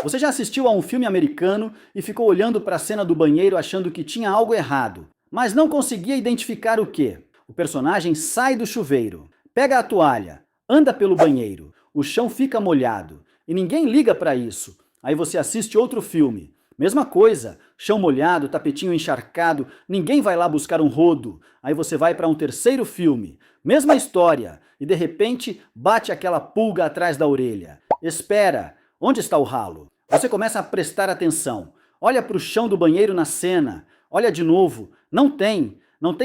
Você já assistiu a um filme americano e ficou olhando para a cena do banheiro achando que tinha algo errado, mas não conseguia identificar o quê? O personagem sai do chuveiro, pega a toalha, anda pelo banheiro, o chão fica molhado e ninguém liga para isso. Aí você assiste outro filme. Mesma coisa, chão molhado, tapetinho encharcado, ninguém vai lá buscar um rodo. Aí você vai para um terceiro filme, mesma história, e de repente bate aquela pulga atrás da orelha. Espera, onde está o ralo? Você começa a prestar atenção. Olha para o chão do banheiro na cena. Olha de novo. Não tem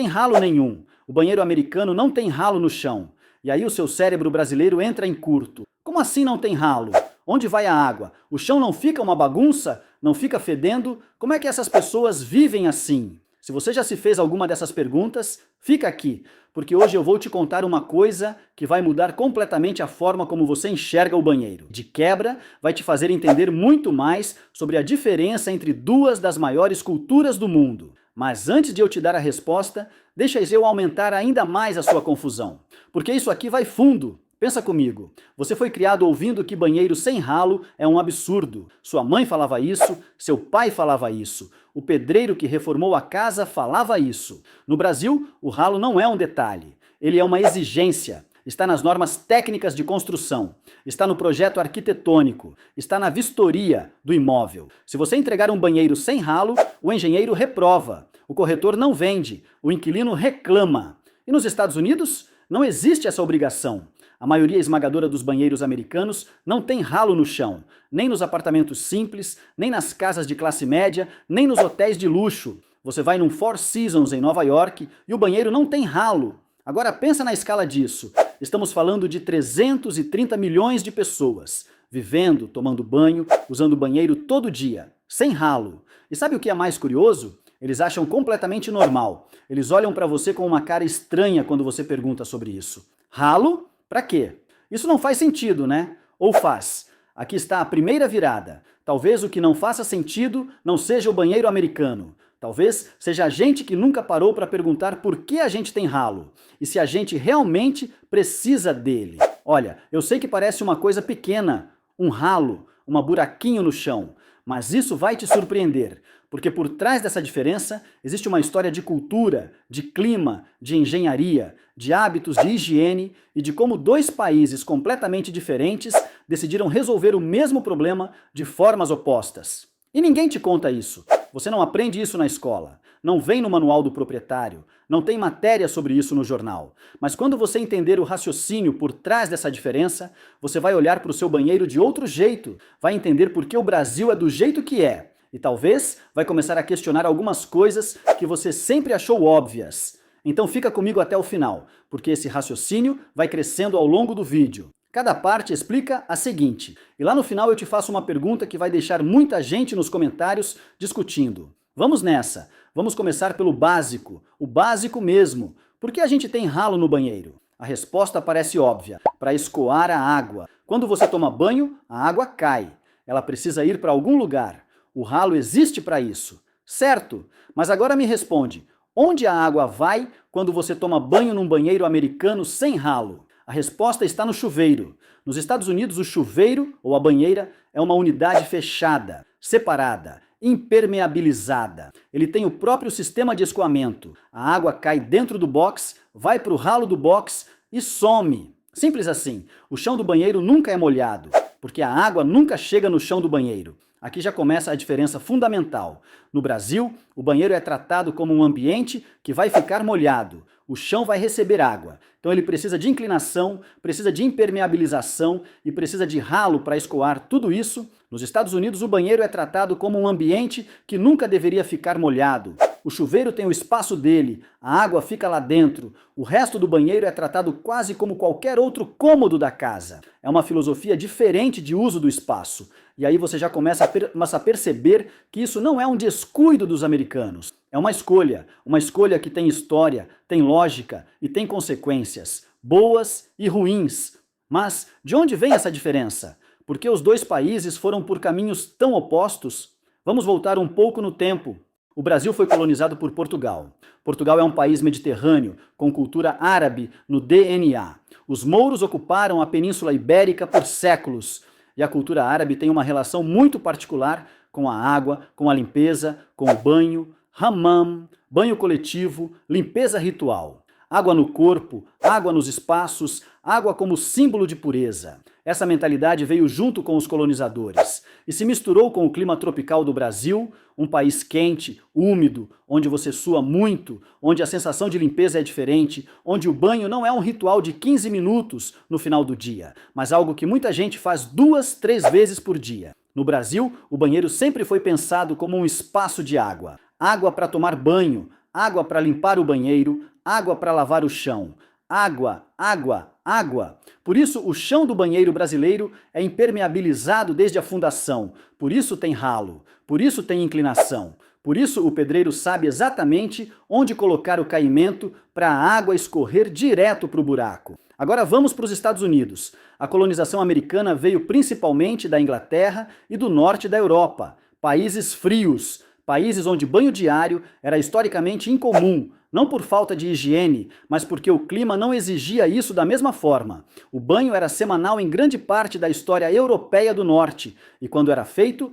ralo nenhum. O banheiro americano não tem ralo no chão. E aí o seu cérebro brasileiro entra em curto. Como assim não tem ralo? Onde vai a água? O chão não fica uma bagunça? Não fica fedendo? Como é que essas pessoas vivem assim? Se você já se fez alguma dessas perguntas, fica aqui, porque hoje eu vou te contar uma coisa que vai mudar completamente a forma como você enxerga o banheiro. De quebra, vai te fazer entender muito mais sobre a diferença entre duas das maiores culturas do mundo. Mas antes de eu te dar a resposta, deixa eu aumentar ainda mais a sua confusão, porque isso aqui vai fundo. Pensa comigo, você foi criado ouvindo que banheiro sem ralo é um absurdo. Sua mãe falava isso, seu pai falava isso, o pedreiro que reformou a casa falava isso. No Brasil, o ralo não é um detalhe, ele é uma exigência. Está nas normas técnicas de construção, está no projeto arquitetônico, está na vistoria do imóvel. Se você entregar um banheiro sem ralo, o engenheiro reprova, o corretor não vende, o inquilino reclama. E nos Estados Unidos, não existe essa obrigação. A maioria esmagadora dos banheiros americanos não tem ralo no chão, nem nos apartamentos simples, nem nas casas de classe média, nem nos hotéis de luxo. Você vai num Four Seasons em Nova York e o banheiro não tem ralo. Agora pensa na escala disso. Estamos falando de 330 milhões de pessoas, vivendo, tomando banho, usando banheiro todo dia, sem ralo. E sabe o que é mais curioso? Eles acham completamente normal. Eles olham para você com uma cara estranha quando você pergunta sobre isso. Ralo? Pra quê? Isso não faz sentido, né? Ou faz? Aqui está a primeira virada. Talvez o que não faça sentido não seja o banheiro americano. Talvez seja a gente que nunca parou para perguntar por que a gente tem ralo e se a gente realmente precisa dele. Olha, eu sei que parece uma coisa pequena, um ralo, um buraquinho no chão, mas isso vai te surpreender, porque por trás dessa diferença existe uma história de cultura, de clima, de engenharia, de hábitos de higiene e de como dois países completamente diferentes decidiram resolver o mesmo problema de formas opostas. E ninguém te conta isso. Você não aprende isso na escola, não vem no manual do proprietário, não tem matéria sobre isso no jornal. Mas quando você entender o raciocínio por trás dessa diferença, você vai olhar para o seu banheiro de outro jeito, vai entender por que o Brasil é do jeito que é. E talvez vai começar a questionar algumas coisas que você sempre achou óbvias. Então fica comigo até o final, porque esse raciocínio vai crescendo ao longo do vídeo. Cada parte explica a seguinte, e lá no final eu te faço uma pergunta que vai deixar muita gente nos comentários discutindo. Vamos nessa, vamos começar pelo básico, o básico mesmo. Por que a gente tem ralo no banheiro? A resposta parece óbvia, para escoar a água. Quando você toma banho, a água cai. Ela precisa ir para algum lugar. O ralo existe para isso. Certo, mas agora me responde, onde a água vai quando você toma banho num banheiro americano sem ralo? A resposta está no chuveiro. Nos Estados Unidos, o chuveiro, ou a banheira, é uma unidade fechada, separada, impermeabilizada. Ele tem o próprio sistema de escoamento. A água cai dentro do box, vai para o ralo do box e some. Simples assim. O chão do banheiro nunca é molhado, porque a água nunca chega no chão do banheiro. Aqui já começa a diferença fundamental. No Brasil, o banheiro é tratado como um ambiente que vai ficar molhado. O chão vai receber água. Então ele precisa de inclinação, precisa de impermeabilização e precisa de ralo para escoar tudo isso. Nos Estados Unidos, o banheiro é tratado como um ambiente que nunca deveria ficar molhado. O chuveiro tem o espaço dele, a água fica lá dentro. O resto do banheiro é tratado quase como qualquer outro cômodo da casa. É uma filosofia diferente de uso do espaço. E aí você já começa a perceber que isso não é um descuido dos americanos. É uma escolha que tem história, tem lógica e tem consequências, boas e ruins. Mas de onde vem essa diferença? Por que os dois países foram por caminhos tão opostos? Vamos voltar um pouco no tempo. O Brasil foi colonizado por Portugal. Portugal é um país mediterrâneo, com cultura árabe no DNA. Os mouros ocuparam a Península Ibérica por séculos. E a cultura árabe tem uma relação muito particular com a água, com a limpeza, com o banho, hammam, banho coletivo, limpeza ritual. Água no corpo, água nos espaços, água como símbolo de pureza. Essa mentalidade veio junto com os colonizadores e se misturou com o clima tropical do Brasil, um país quente, úmido, onde você sua muito, onde a sensação de limpeza é diferente, onde o banho não é um ritual de 15 minutos no final do dia, mas algo que muita gente faz 2, 3 vezes por dia. No Brasil, o banheiro sempre foi pensado como um espaço de água. Água para tomar banho, água para limpar o banheiro, água para lavar o chão. Água, água, água. Por isso, o chão do banheiro brasileiro é impermeabilizado desde a fundação. Por isso tem ralo. Por isso tem inclinação. Por isso o pedreiro sabe exatamente onde colocar o caimento para a água escorrer direto para o buraco. Agora vamos para os Estados Unidos. A colonização americana veio principalmente da Inglaterra e do norte da Europa. Países frios. Países onde banho diário era historicamente incomum, não por falta de higiene, mas porque o clima não exigia isso da mesma forma. O banho era semanal em grande parte da história europeia do norte, e quando era feito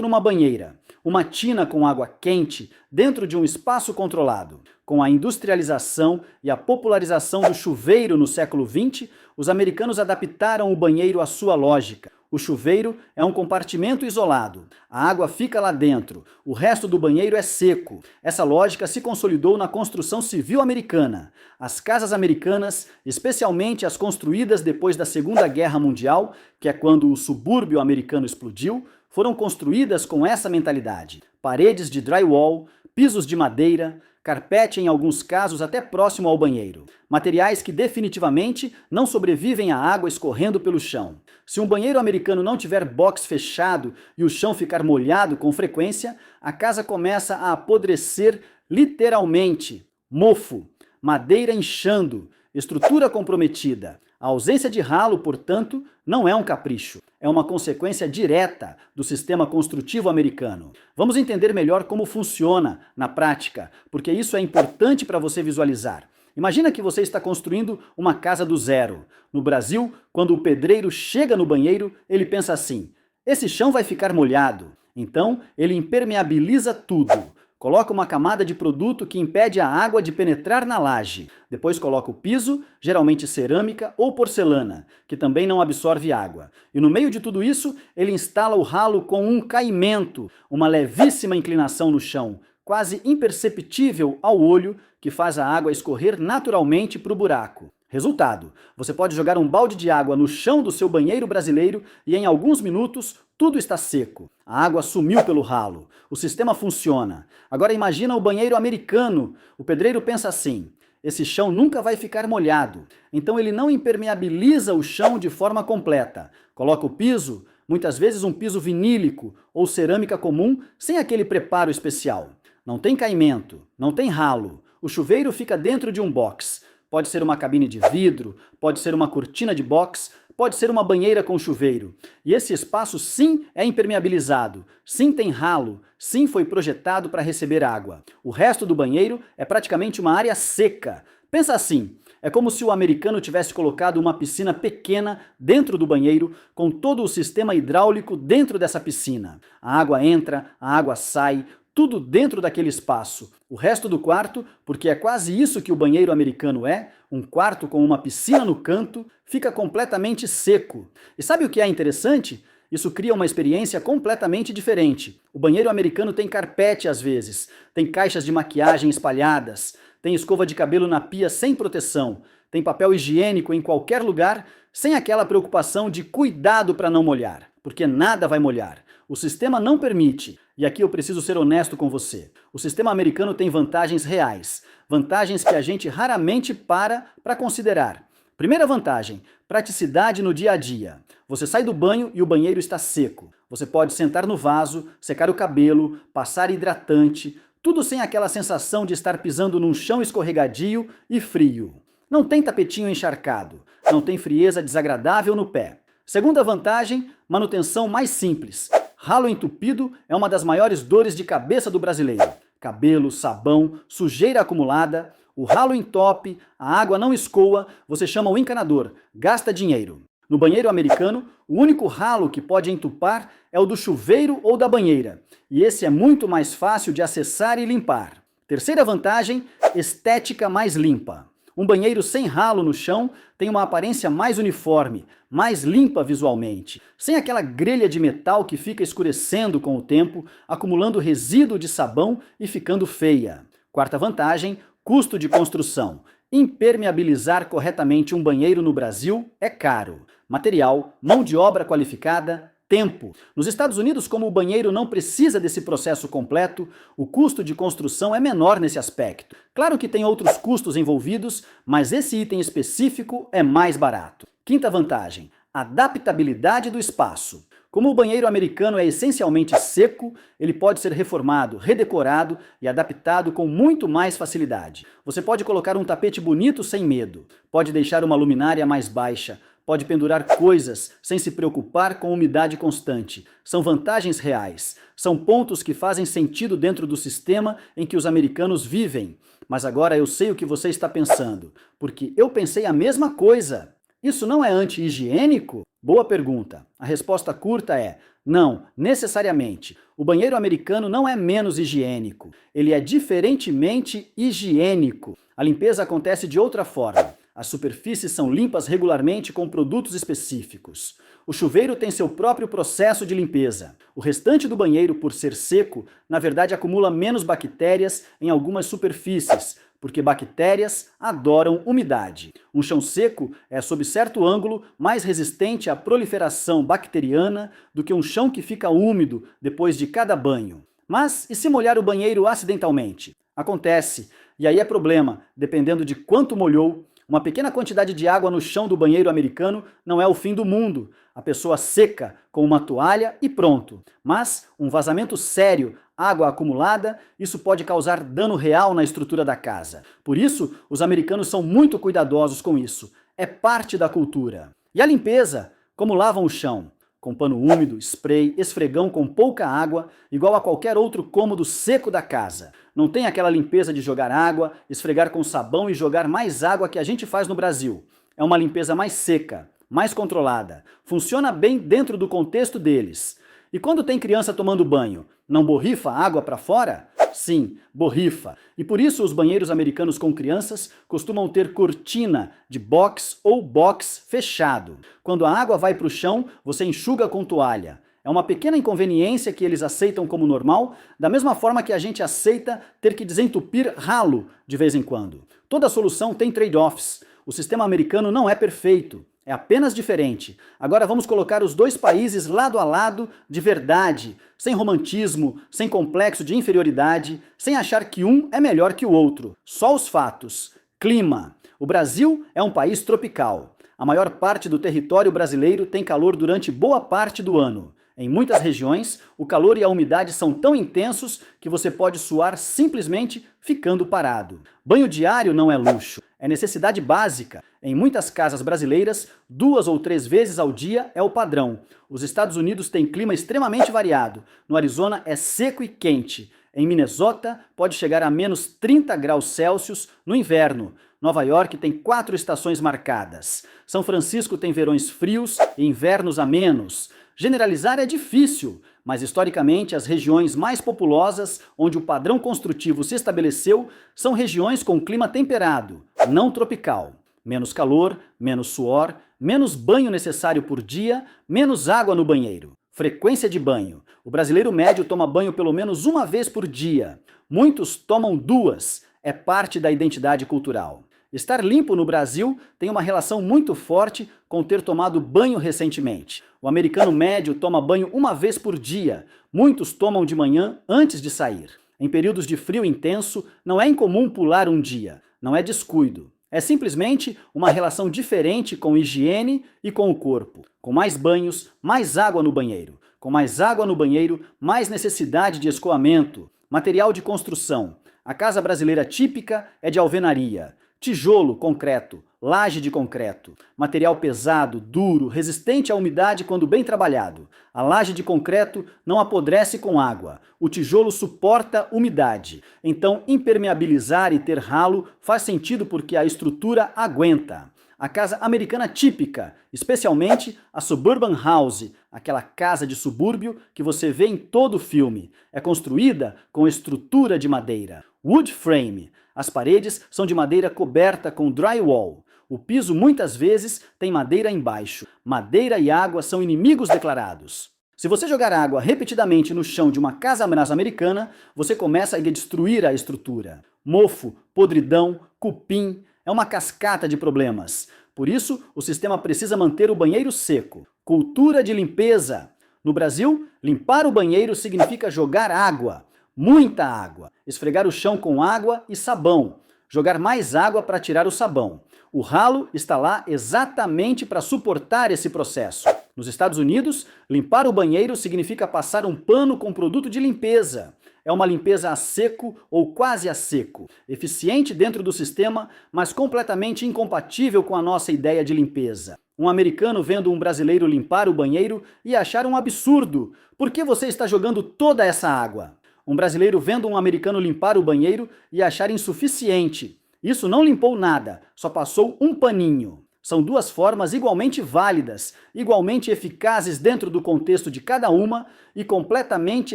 numa banheira. Uma tina com água quente, dentro de um espaço controlado. Com a industrialização e a popularização do chuveiro no século XX, os americanos adaptaram o banheiro à sua lógica. O chuveiro é um compartimento isolado. A água fica lá dentro. O resto do banheiro é seco. Essa lógica se consolidou na construção civil americana. As casas americanas, especialmente as construídas depois da Segunda Guerra Mundial, que é quando o subúrbio americano explodiu, foram construídas com essa mentalidade. Paredes de drywall, pisos de madeira, carpete em alguns casos até próximo ao banheiro. Materiais que definitivamente não sobrevivem à água escorrendo pelo chão. Se um banheiro americano não tiver box fechado e o chão ficar molhado com frequência, a casa começa a apodrecer literalmente. Mofo, madeira inchando, estrutura comprometida. A ausência de ralo, portanto, não é um capricho. É uma consequência direta do sistema construtivo americano. Vamos entender melhor como funciona na prática, porque isso é importante para você visualizar. Imagina que você está construindo uma casa do zero. No Brasil, quando o pedreiro chega no banheiro, ele pensa assim: esse chão vai ficar molhado. Então, ele impermeabiliza tudo. Coloca uma camada de produto que impede a água de penetrar na laje. Depois coloca o piso, geralmente cerâmica ou porcelana, que também não absorve água. E no meio de tudo isso, ele instala o ralo com um caimento, uma levíssima inclinação no chão, quase imperceptível ao olho, que faz a água escorrer naturalmente para o buraco. Resultado: você pode jogar um balde de água no chão do seu banheiro brasileiro e em alguns minutos tudo está seco. A água sumiu pelo ralo. O sistema funciona. Agora imagina o banheiro americano. O pedreiro pensa assim: esse chão nunca vai ficar molhado. Então ele não impermeabiliza o chão de forma completa. Coloca o piso, muitas vezes um piso vinílico ou cerâmica comum, sem aquele preparo especial. Não tem caimento, não tem ralo. O chuveiro fica dentro de um box. Pode ser uma cabine de vidro, pode ser uma cortina de box, pode ser uma banheira com chuveiro. E esse espaço sim é impermeabilizado, sim tem ralo, sim foi projetado para receber água. O resto do banheiro é praticamente uma área seca. Pensa assim: é como se o americano tivesse colocado uma piscina pequena dentro do banheiro, com todo o sistema hidráulico dentro dessa piscina. A água entra, a água sai, tudo dentro daquele espaço. O resto do quarto, porque é quase isso que o banheiro americano é, um quarto com uma piscina no canto, fica completamente seco. E sabe o que é interessante? Isso cria uma experiência completamente diferente. O banheiro americano tem carpete às vezes, tem caixas de maquiagem espalhadas, tem escova de cabelo na pia sem proteção, tem papel higiênico em qualquer lugar, sem aquela preocupação de cuidado para não molhar, porque nada vai molhar. O sistema não permite, e aqui eu preciso ser honesto com você. O sistema americano tem vantagens reais, vantagens que a gente raramente para considerar. Primeira vantagem: praticidade no dia a dia. Você sai do banho e o banheiro está seco. Você pode sentar no vaso, secar o cabelo, passar hidratante, tudo sem aquela sensação de estar pisando num chão escorregadio e frio. Não tem tapetinho encharcado, não tem frieza desagradável no pé. Segunda vantagem: manutenção mais simples. Ralo entupido é uma das maiores dores de cabeça do brasileiro. Cabelo, sabão, sujeira acumulada, o ralo entope, a água não escoa, você chama o encanador, gasta dinheiro. No banheiro americano, o único ralo que pode entupar é o do chuveiro ou da banheira, e esse é muito mais fácil de acessar e limpar. Terceira vantagem, estética mais limpa. Um banheiro sem ralo no chão tem uma aparência mais uniforme, mais limpa visualmente, sem aquela grelha de metal que fica escurecendo com o tempo, acumulando resíduo de sabão e ficando feia. Quarta vantagem, custo de construção. Impermeabilizar corretamente um banheiro no Brasil é caro. Material, mão de obra qualificada, tempo. Nos Estados Unidos, como o banheiro não precisa desse processo completo, o custo de construção é menor nesse aspecto. Claro que tem outros custos envolvidos, mas esse item específico é mais barato. Quinta vantagem, adaptabilidade do espaço. Como o banheiro americano é essencialmente seco, ele pode ser reformado, redecorado e adaptado com muito mais facilidade. Você pode colocar um tapete bonito sem medo, pode deixar uma luminária mais baixa, pode pendurar coisas sem se preocupar com umidade constante. São vantagens reais. São pontos que fazem sentido dentro do sistema em que os americanos vivem. Mas agora eu sei o que você está pensando, porque eu pensei a mesma coisa. Isso não é anti-higiênico? Boa pergunta. A resposta curta é: não, necessariamente. O banheiro americano não é menos higiênico. Ele é diferentemente higiênico. A limpeza acontece de outra forma. As superfícies são limpas regularmente com produtos específicos. O chuveiro tem seu próprio processo de limpeza. O restante do banheiro, por ser seco, na verdade acumula menos bactérias em algumas superfícies, porque bactérias adoram umidade. Um chão seco é, sob certo ângulo, mais resistente à proliferação bacteriana do que um chão que fica úmido depois de cada banho. Mas e se molhar o banheiro acidentalmente? Acontece, e aí é problema, dependendo de quanto molhou. Uma pequena quantidade de água no chão do banheiro americano não é o fim do mundo. A pessoa seca com uma toalha e pronto. Mas um vazamento sério, água acumulada, isso pode causar dano real na estrutura da casa. Por isso, os americanos são muito cuidadosos com isso. É parte da cultura. E a limpeza? Como lavam o chão? Com pano úmido, spray, esfregão com pouca água, igual a qualquer outro cômodo seco da casa. Não tem aquela limpeza de jogar água, esfregar com sabão e jogar mais água que a gente faz no Brasil. É uma limpeza mais seca, mais controlada. Funciona bem dentro do contexto deles. E quando tem criança tomando banho, não borrifa água para fora? Sim, borrifa. E por isso os banheiros americanos com crianças costumam ter cortina de box ou box fechado. Quando a água vai para o chão, você enxuga com toalha. É uma pequena inconveniência que eles aceitam como normal, da mesma forma que a gente aceita ter que desentupir ralo de vez em quando. Toda solução tem trade-offs. O sistema americano não é perfeito. É apenas diferente. Agora vamos colocar os dois países lado a lado de verdade, sem romantismo, sem complexo de inferioridade, sem achar que um é melhor que o outro. Só os fatos. Clima. O Brasil é um país tropical. A maior parte do território brasileiro tem calor durante boa parte do ano. Em muitas regiões, o calor e a umidade são tão intensos que você pode suar simplesmente ficando parado. Banho diário não é luxo, é necessidade básica. Em muitas casas brasileiras, 2 ou 3 vezes ao dia é o padrão. Os Estados Unidos têm clima extremamente variado. No Arizona é seco e quente. Em Minnesota pode chegar a menos 30 graus Celsius no inverno. Nova York tem 4 estações marcadas. São Francisco tem verões frios e invernos amenos. Generalizar é difícil, mas historicamente as regiões mais populosas, onde o padrão construtivo se estabeleceu, são regiões com clima temperado, não tropical. Menos calor, menos suor, menos banho necessário por dia, menos água no banheiro. Frequência de banho. O brasileiro médio toma banho pelo menos uma vez por dia. Muitos tomam 2. É parte da identidade cultural. Estar limpo no Brasil tem uma relação muito forte com ter tomado banho recentemente. O americano médio toma banho uma vez por dia. Muitos tomam de manhã antes de sair. Em períodos de frio intenso, não é incomum pular um dia. Não é descuido. É simplesmente uma relação diferente com higiene e com o corpo. Com mais banhos, mais água no banheiro. Com mais água no banheiro, mais necessidade de escoamento. Material de construção. A casa brasileira típica é de alvenaria. Tijolo, concreto, laje de concreto, material pesado, duro, resistente à umidade quando bem trabalhado. A laje de concreto não apodrece com água. O tijolo suporta umidade. Então, impermeabilizar e ter ralo faz sentido porque a estrutura aguenta. a casa americana típica, especialmente a suburban house, aquela casa de subúrbio que você vê em todo filme. É construída com estrutura de madeira, wood frame. As paredes são de madeira coberta com drywall. O piso muitas vezes tem madeira embaixo. Madeira e água são inimigos declarados. Se você jogar água repetidamente no chão de uma casa americana, você começa a destruir a estrutura. Mofo, podridão, cupim, é uma cascata de problemas. Por isso, o sistema precisa manter o banheiro seco. Cultura de limpeza. No Brasil, limpar o banheiro significa jogar água, muita água, esfregar o chão com água e sabão, jogar mais água para tirar o sabão. O ralo está lá exatamente para suportar esse processo. Nos Estados Unidos, limpar o banheiro significa passar um pano com produto de limpeza. É uma limpeza a seco ou quase a seco, eficiente dentro do sistema, mas completamente incompatível com a nossa ideia de limpeza. Um americano vendo um brasileiro limpar o banheiro ia achar um absurdo. Por que você está jogando toda essa água? Um brasileiro vendo um americano limpar o banheiro ia achar insuficiente. Isso não limpou nada, só passou um paninho. São duas formas igualmente válidas, igualmente eficazes dentro do contexto de cada uma e completamente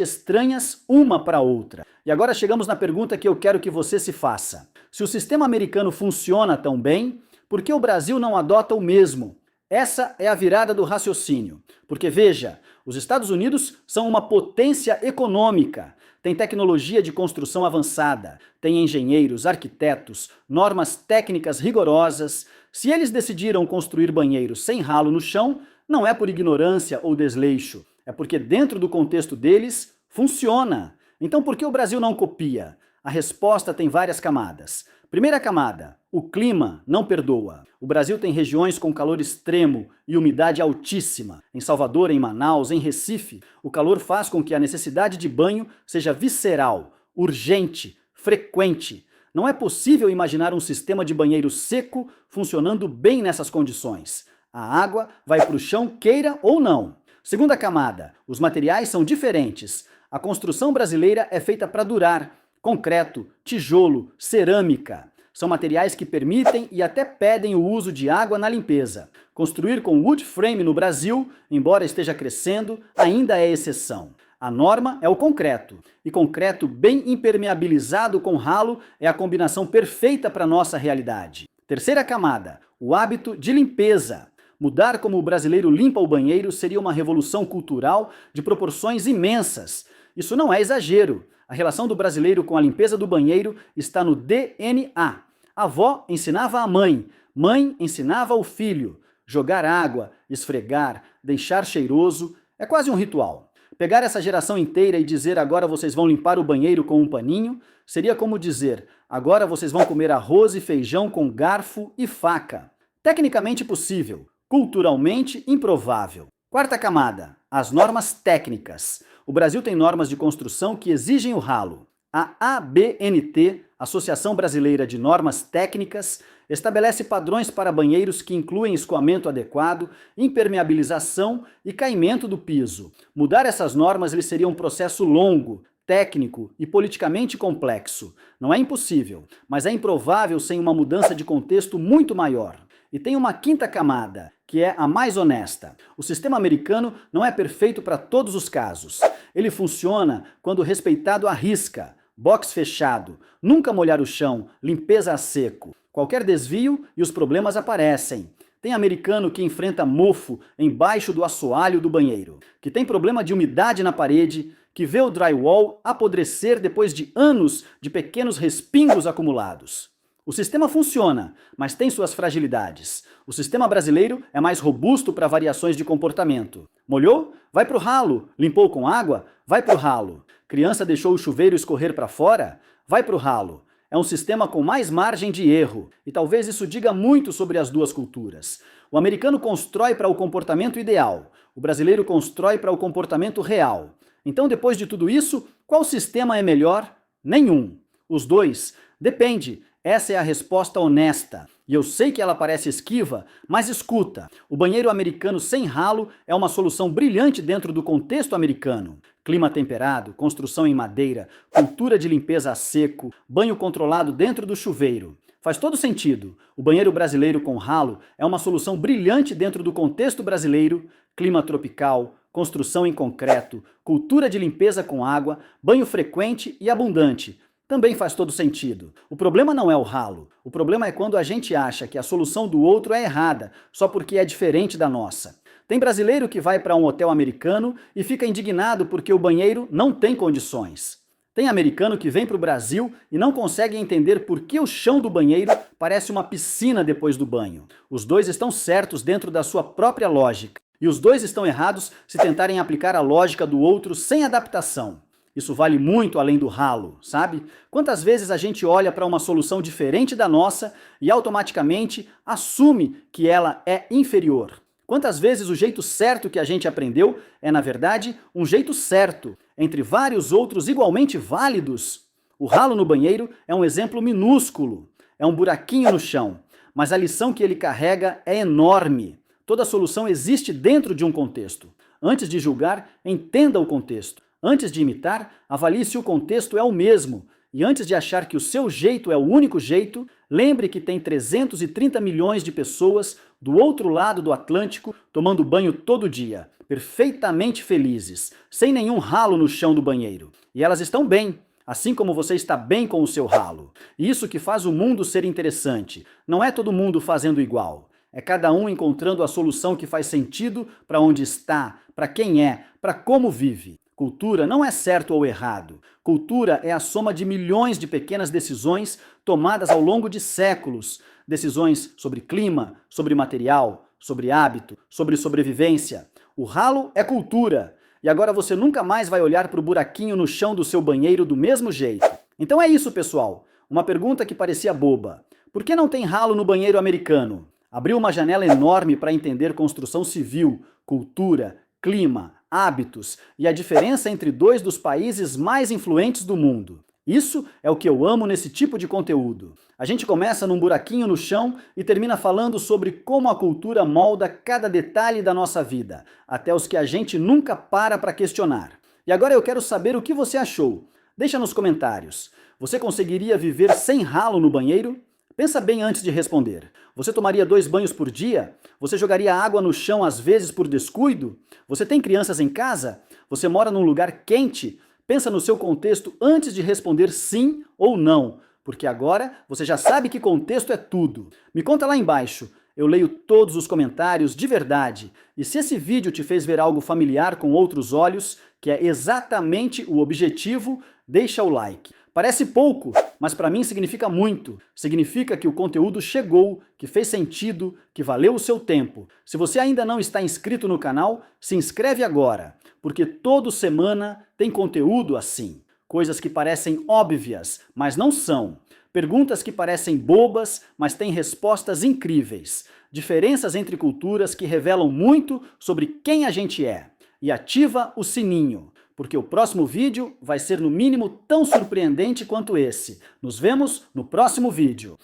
estranhas uma para a outra. E agora chegamos na pergunta que eu quero que você se faça. Se o sistema americano funciona tão bem, por que o Brasil não adota o mesmo? Essa é a virada do raciocínio. Porque veja, os Estados Unidos são uma potência econômica. Tem tecnologia de construção avançada, tem engenheiros, arquitetos, normas técnicas rigorosas. Se eles decidiram construir banheiros sem ralo no chão, não é por ignorância ou desleixo, é porque dentro do contexto deles, funciona. Então por que o Brasil não copia? A resposta tem várias camadas. Primeira camada, o clima não perdoa. O Brasil tem regiões com calor extremo e umidade altíssima. Em Salvador, em Manaus, em Recife, o calor faz com que a necessidade de banho seja visceral, urgente, frequente. Não é possível imaginar um sistema de banheiro seco funcionando bem nessas condições. A água vai para o chão, queira ou não. Segunda camada, os materiais são diferentes. A construção brasileira é feita para durar. Concreto, tijolo, cerâmica. São materiais que permitem e até pedem o uso de água na limpeza. Construir com wood frame no Brasil, embora esteja crescendo, ainda é exceção. A norma é o concreto. E concreto bem impermeabilizado com ralo é a combinação perfeita para a nossa realidade. Terceira camada, o hábito de limpeza. Mudar como o brasileiro limpa o banheiro seria uma revolução cultural de proporções imensas. Isso não é exagero. A relação do brasileiro com a limpeza do banheiro está no DNA. A avó ensinava a mãe, mãe ensinava ao filho. Jogar água, esfregar, deixar cheiroso, é quase um ritual. Pegar essa geração inteira e dizer agora vocês vão limpar o banheiro com um paninho, seria como dizer agora vocês vão comer arroz e feijão com garfo e faca. Tecnicamente possível, culturalmente improvável. Quarta camada, as normas técnicas. O Brasil tem normas de construção que exigem o ralo. A ABNT, Associação Brasileira de Normas Técnicas, estabelece padrões para banheiros que incluem escoamento adequado, impermeabilização e caimento do piso. Mudar essas normas seria um processo longo, técnico e politicamente complexo. Não é impossível, mas é improvável sem uma mudança de contexto muito maior. E tem uma quinta camada, que é a mais honesta. O sistema americano não é perfeito para todos os casos. Ele funciona quando respeitado à risca, box fechado, nunca molhar o chão, limpeza a seco. Qualquer desvio e os problemas aparecem. Tem americano que enfrenta mofo embaixo do assoalho do banheiro, que tem problema de umidade na parede, que vê o drywall apodrecer depois de anos de pequenos respingos acumulados. O sistema funciona, mas tem suas fragilidades. O sistema brasileiro é mais robusto para variações de comportamento. Molhou? Vai pro ralo. Limpou com água? Vai pro ralo. Criança deixou o chuveiro escorrer para fora? Vai pro ralo. É um sistema com mais margem de erro, e talvez isso diga muito sobre as duas culturas. O americano constrói para o comportamento ideal, o brasileiro constrói para o comportamento real. Então, depois de tudo isso, qual sistema é melhor? Nenhum. Os dois. Depende. Essa é a resposta honesta. E eu sei que ela parece esquiva, mas escuta. O banheiro americano sem ralo é uma solução brilhante dentro do contexto americano. Clima temperado, construção em madeira, cultura de limpeza a seco, banho controlado dentro do chuveiro. Faz todo sentido. O banheiro brasileiro com ralo é uma solução brilhante dentro do contexto brasileiro: clima tropical, construção em concreto, cultura de limpeza com água, banho frequente e abundante. Também faz todo sentido. O problema não é o ralo. O problema é quando a gente acha que a solução do outro é errada, só porque é diferente da nossa. Tem brasileiro que vai para um hotel americano e fica indignado porque o banheiro não tem condições. Tem americano que vem para o Brasil e não consegue entender por que o chão do banheiro parece uma piscina depois do banho. Os dois estão certos dentro da sua própria lógica. E os dois estão errados se tentarem aplicar a lógica do outro sem adaptação. Isso vale muito além do ralo, sabe? Quantas vezes a gente olha para uma solução diferente da nossa e automaticamente assume que ela é inferior? Quantas vezes o jeito certo que a gente aprendeu é, na verdade, um jeito certo, entre vários outros igualmente válidos? O ralo no banheiro é um exemplo minúsculo, é um buraquinho no chão, mas a lição que ele carrega é enorme. Toda solução existe dentro de um contexto. Antes de julgar, entenda o contexto. Antes de imitar, avalie se o contexto é o mesmo. E antes de achar que o seu jeito é o único jeito, lembre que tem 330 milhões de pessoas do outro lado do Atlântico tomando banho todo dia, perfeitamente felizes, sem nenhum ralo no chão do banheiro. E elas estão bem, assim como você está bem com o seu ralo. Isso que faz o mundo ser interessante. Não é todo mundo fazendo igual. É cada um encontrando a solução que faz sentido para onde está, para quem é, para como vive. Cultura não é certo ou errado. Cultura é a soma de milhões de pequenas decisões tomadas ao longo de séculos. Decisões sobre clima, sobre material, sobre hábito, sobre sobrevivência. O ralo é cultura. E agora você nunca mais vai olhar para o buraquinho no chão do seu banheiro do mesmo jeito. Então é isso, pessoal. Uma pergunta que parecia boba. Por que não tem ralo no banheiro americano? Abriu uma janela enorme para entender construção civil, cultura, clima, hábitos e a diferença entre dois dos países mais influentes do mundo. Isso é o que eu amo nesse tipo de conteúdo. A gente começa num buraquinho no chão e termina falando sobre como a cultura molda cada detalhe da nossa vida, até os que a gente nunca para questionar. E agora eu quero saber o que você achou. Deixa nos comentários. Você conseguiria viver sem ralo no banheiro? Pensa bem antes de responder. Você tomaria 2 banhos por dia? Você jogaria água no chão às vezes por descuido? Você tem crianças em casa? Você mora num lugar quente? Pensa no seu contexto antes de responder sim ou não, porque agora você já sabe que contexto é tudo. Me conta lá embaixo. Eu leio todos os comentários de verdade. E se esse vídeo te fez ver algo familiar com outros olhos, que é exatamente o objetivo, deixa o like. Parece pouco, mas para mim significa muito. Significa que o conteúdo chegou, que fez sentido, que valeu o seu tempo. Se você ainda não está inscrito no canal, se inscreve agora, porque toda semana tem conteúdo assim. Coisas que parecem óbvias, mas não são. Perguntas que parecem bobas, mas têm respostas incríveis. Diferenças entre culturas que revelam muito sobre quem a gente é. E ativa o sininho, porque o próximo vídeo vai ser no mínimo tão surpreendente quanto esse. Nos vemos no próximo vídeo.